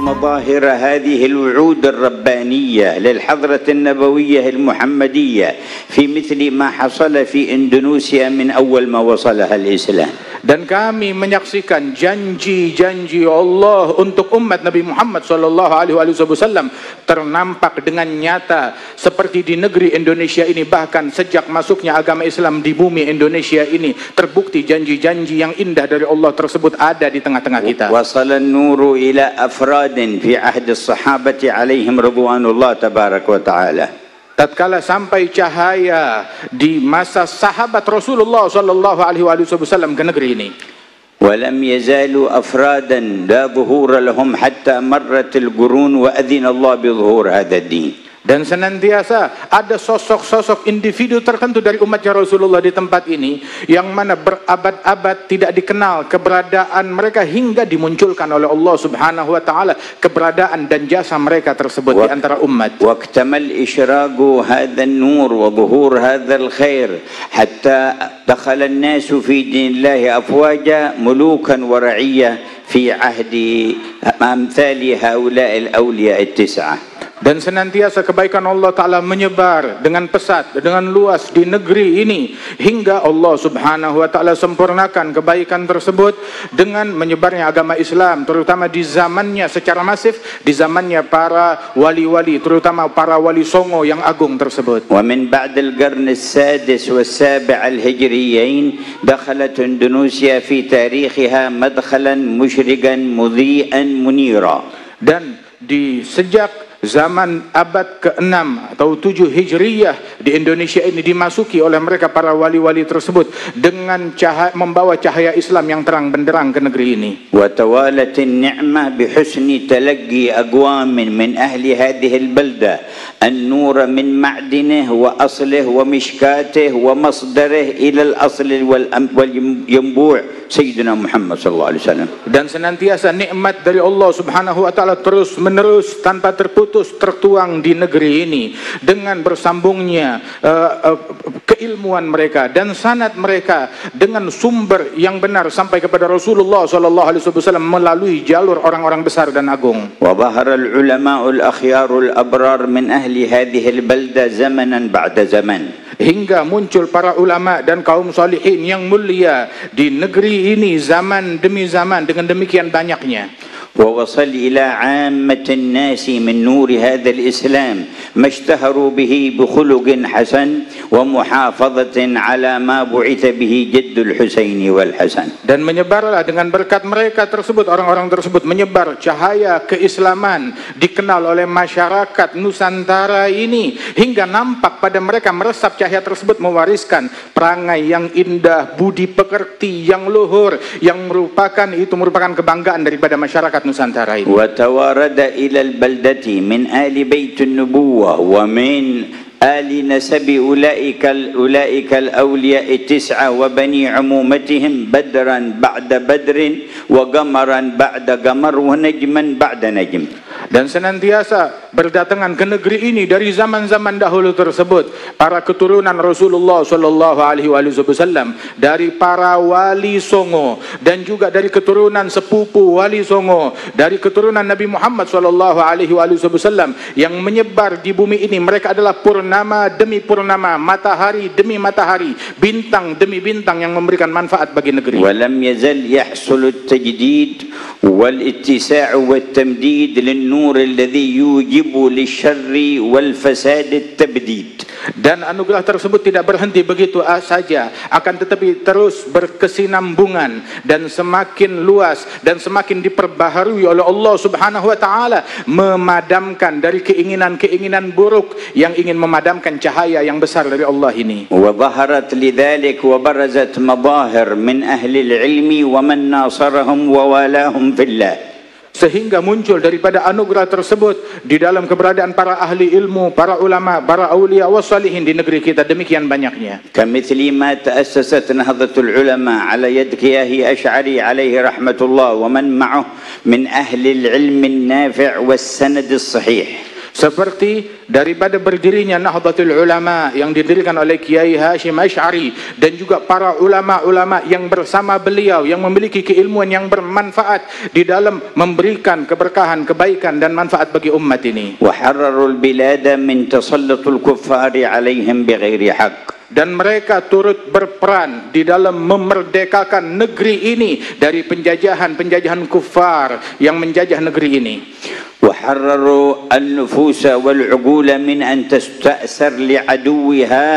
مظاهر هذه الوعود الربانية للحضرة النبوية المحمدية في مثل ما حصل في إندونيسيا من أول ما وصلها الإسلام. Dan kami menyaksikan janji-janji Allah untuk umat Nabi Muhammad SAW ternampak dengan nyata seperti di negeri Indonesia ini. Bahkan sejak masuknya agama Islam di bumi Indonesia ini, terbukti janji-janji yang indah dari Allah tersebut ada di tengah-tengah kita. Wasala an-nuru ila afradin fi ahdi as-sahabati alaihim ridwanullah tabaraka wa ta'ala. Tatkala sampai cahaya di masa sahabat Rasulullah SAW ke negeri ini. ولم يزالوا أفرادا لا ظهور لهم حتى مرت القرون وأذن الله بظهور هذا الدين. Dan senantiasa ada sosok-sosok individu tertentu dari umatnya Rasulullah di tempat ini yang mana berabad-abad tidak dikenal keberadaan mereka hingga dimunculkan oleh Allah Subhanahu wa taala keberadaan dan jasa mereka tersebut di antara umat. واكتمل إشراق هذا النور وظهور هذا الخير حتى دخل الناس في دين الله أفواجا ملوكا ورعية في عهد أمثال هؤلاء الأولياء التسعة. Dan senantiasa kebaikan Allah Ta'ala menyebar dengan pesat, dengan luas di negeri ini hingga Allah Subhanahu Wa Ta'ala sempurnakan kebaikan tersebut dengan menyebarnya agama Islam, terutama di zamannya secara masif, di zamannya para wali-wali, terutama para wali songo yang agung tersebut. ومن بعد القرن السادس والسابع الهجريين دخلت إندونيسيا في تاريخها مدخلا مشرقا مضيئا منيرا. Dan di sejak zaman abad ke-6 atau 7 Hijriyah di Indonesia ini dimasuki oleh mereka para wali-wali tersebut dengan membawa cahaya Islam yang terang benderang ke negeri ini. وتوالت النعمة بحسن تلقي أقوام من أهل هذه البلدة النور من معدنه وأصله ومشكاته ومصدره إلى الأصل والينبوع سيدنا محمد صلى الله عليه وسلم. Dan senantiasa nikmat dari Allah Subhanahu wa taala terus menerus tanpa terputus tertuang di negeri ini dengan bersambungnya keilmuan mereka dan sanad mereka dengan sumber yang benar sampai kepada Rasulullah sallallahu alaihi wasallam melalui jalur orang-orang besar dan agung. Wa dhahara al-ulama al-akhyar al-abrar min ahli hadhihi al-balda zamanan ba'da zaman. Hingga muncul para ulama dan kaum salihin yang mulia di negeri ini zaman demi zaman dengan demikian banyaknya. ووصل إلى عامة الناس من نور هذا الإسلام ما اشتهروا به بخلق حسن ومحافظة على ما بعث به جد الحسين والحسن. Dan menyebarlah dengan berkat mereka tersebut, orang-orang tersebut menyebar cahaya keislaman dikenal oleh masyarakat Nusantara ini hingga nampak pada mereka meresap cahaya tersebut mewariskan perangai yang indah, budi pekerti yang luhur yang merupakan kebanggaan daripada masyarakat Nusantara ini. وتوارد إلى البلدة من آل بيت النبوة ومن آل نسب أولئك الأولياء التسعة وبني عمومتهم بدرا بعد بدر وقمرا بعد قمر ونجما بعد نجم. Dan senantiasa berdatangan ke negeri ini dari zaman-zaman dahulu tersebut para keturunan Rasulullah sallallahu alaihi wasallam, dari para wali songo dan juga dari keturunan sepupu wali songo, dari keturunan Nabi Muhammad sallallahu alaihi wasallam yang menyebar di bumi ini. Mereka adalah purnama demi purnama, matahari demi matahari, bintang demi bintang yang memberikan manfaat bagi negeri. ولم يزل يحصل التجديد والاتساع والتمديد للنور الذي يوجب للشر والفساد التبديد. Dan anugerah tersebut tidak berhenti begitu saja, akan tetapi terus berkesinambungan dan semakin luas dan semakin diperbaharui oleh Allah Subhanahu wa taala, memadamkan dari keinginan-keinginan buruk yang ingin memadamkan cahaya yang besar dari Allah ini. وظهرت لذلك وبرزت مظاهر من أهل العلم ومن ناصرهم ووالاهم في الله. sehingga muncul daripada anugerah tersebut di dalam keberadaan para ahli ilmu, para ulama, para awliya wassalihin di negeri kita demikian banyaknya. كمثل ما تأسست نهضة العلماء على يد كياهي أشعري عليه رحمة الله ومن معه من أهل العلم النافع والسند الصحيح. Seperti daripada berdirinya Nahdlatul Ulama yang didirikan oleh Kiai Hashim Asy'ari dan juga para ulama-ulama yang bersama beliau yang memiliki keilmuan yang bermanfaat di dalam memberikan keberkahan, kebaikan dan manfaat bagi umat ini. وحرروا البلاد من تسلط الكفار عليهم بغير حق. Dan mereka turut berperan di dalam memerdekakan negeri ini dari penjajahan-penjajahan kufar yang menjajah negeri ini. وحرروا النفوس والعقول من أن تستأثر لعدوها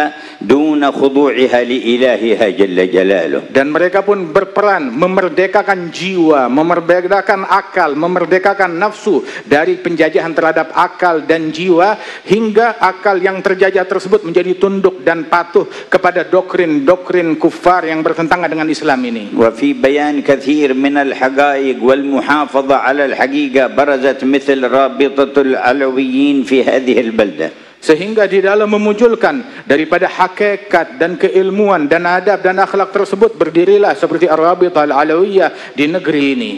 دون خضوعها لإلهها جل جلاله. Dan mereka pun berperan memerdekakan jiwa, memerdekakan akal, memerdekakan nafsu dari penjajahan terhadap akal dan jiwa hingga akal yang terjajah tersebut menjadi tunduk dan patuh kepada doktrin-doktrin kufar yang bertentangan dengan Islam ini. وفي بيان كثير من الحقائق والمحافظة على الحقيقة برزت مثل رابطة العلويين في هذه البلدة. Sehingga di dalam memunculkan daripada hakikat dan keilmuan dan adab dan akhlak tersebut berdirilah seperti Ar-Rabitah Al-Alawiyah di negeri ini.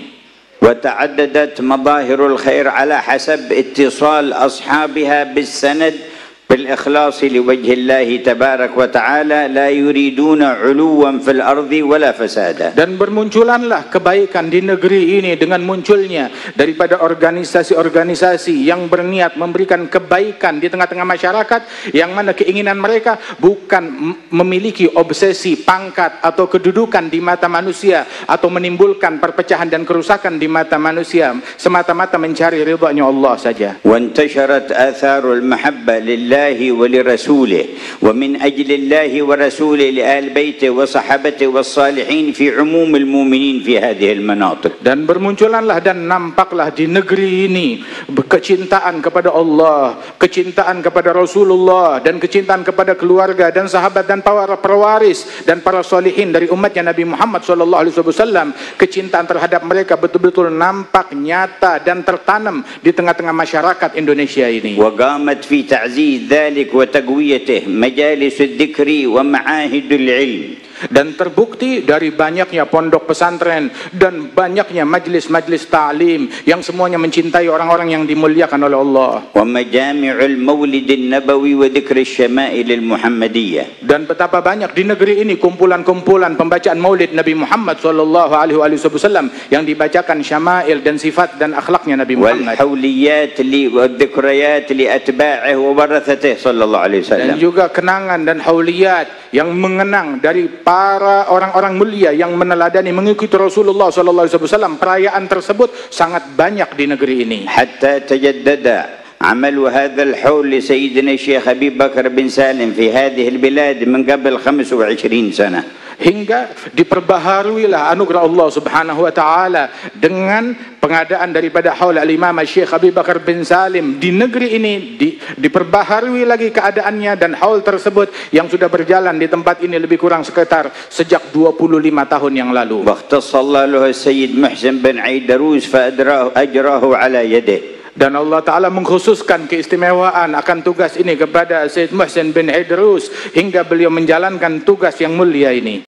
وتعددت مظاهر الخير على حسب اتصال أصحابها بالسند بالإخلاص لوجه الله تبارك وتعالى لا يريدون علوا في الأرض ولا فسادا. Dan bermunculanlah kebaikan di negeri ini dengan munculnya daripada organisasi-organisasi yang berniat memberikan kebaikan di tengah-tengah masyarakat yang mana keinginan mereka bukan memiliki obsesi pangkat atau kedudukan di mata manusia atau menimbulkan perpecahan dan kerusakan di mata manusia, semata-mata mencari ridhanya Allah saja. وانتشرت آثار المحبة لله ولرسوله ومن أجل الله ورسوله لآل بيته وصحابته والصالحين في عموم المؤمنين في هذه المناطق. Dan bermunculanlah dan nampaklah di negeri ini kecintaan kepada Allah, kecintaan kepada Rasulullah dan kecintaan kepada keluarga dan sahabat dan para pewaris dan para salihin dari umatnya Nabi Muhammad SAW. Kecintaan terhadap mereka betul-betul nampak, nyata dan tertanam di tengah-tengah masyarakat Indonesia ini. وقامت في تعزيز ذلك وتقويته مجالس الذكر ومعاهد العلم. Dan terbukti dari banyaknya pondok pesantren dan banyaknya majlis-majlis ta'lim yang semuanya mencintai orang-orang yang dimuliakan oleh Allah. ومجامع المولد النبوي وذكر الشمائل المحمدية. Dan betapa banyak di negeri ini kumpulan-kumpulan pembacaan Maulid Nabi Muhammad SAW yang dibacakan syama'il dan sifat dan akhlaknya Nabi Muhammad. والحوليات والذكريات لأتباعه وورثته صلى الله عليه Dan وسلم. juga kenangan dan hauliyat yang mengenang dari para orang-orang mulia yang meneladani mengikuti Rasulullah SAW. Perayaan tersebut sangat banyak di negeri ini. حتى تجدد عمل هذا الحول لسيدنا الشيخ أبي بكر بن سالم في هذه البلاد من قبل 25 سنة. Hingga diperbaharuilah anugerah Allah Subhanahu wa taala dengan pengadaan daripada haul al-Imam Syekh Abi Bakar bin Salim di negeri ini. Diperbaharui lagi keadaannya dan haul tersebut yang sudah berjalan di tempat ini lebih kurang sekitar sejak 25 tahun yang lalu. واختص الله له السيد محسن بن عيدروس فأجراه على يده. Dan Allah Ta'ala mengkhususkan keistimewaan akan tugas ini kepada Sayyid Muhsin bin Idrus hingga beliau menjalankan tugas yang mulia ini.